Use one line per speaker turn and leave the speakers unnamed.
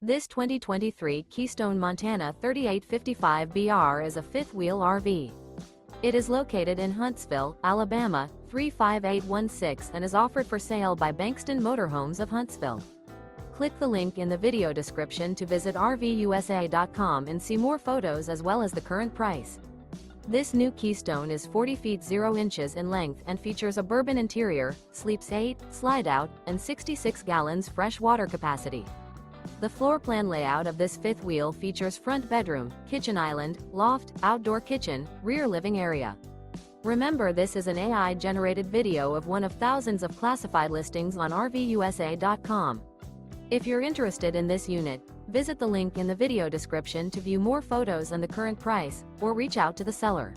This 2023 Keystone Montana 3855BR is a fifth-wheel RV. It is located in Huntsville, Alabama, 35816 and is offered for sale by Bankston Motorhomes of Huntsville. Click the link in the video description to visit RVUSA.com and see more photos as well as the current price. This new Keystone is 40 feet 0 inches in length and features a bourbon interior, sleeps 8, slide-out, and 66 gallons fresh water capacity. The floor plan layout of this fifth wheel features front bedroom, kitchen island, loft, outdoor kitchen, rear living area. Remember, this is an AI-generated video of one of thousands of classified listings on RVUSA.com. If you're interested in this unit, visit the link in the video description to view more photos and the current price, or reach out to the seller.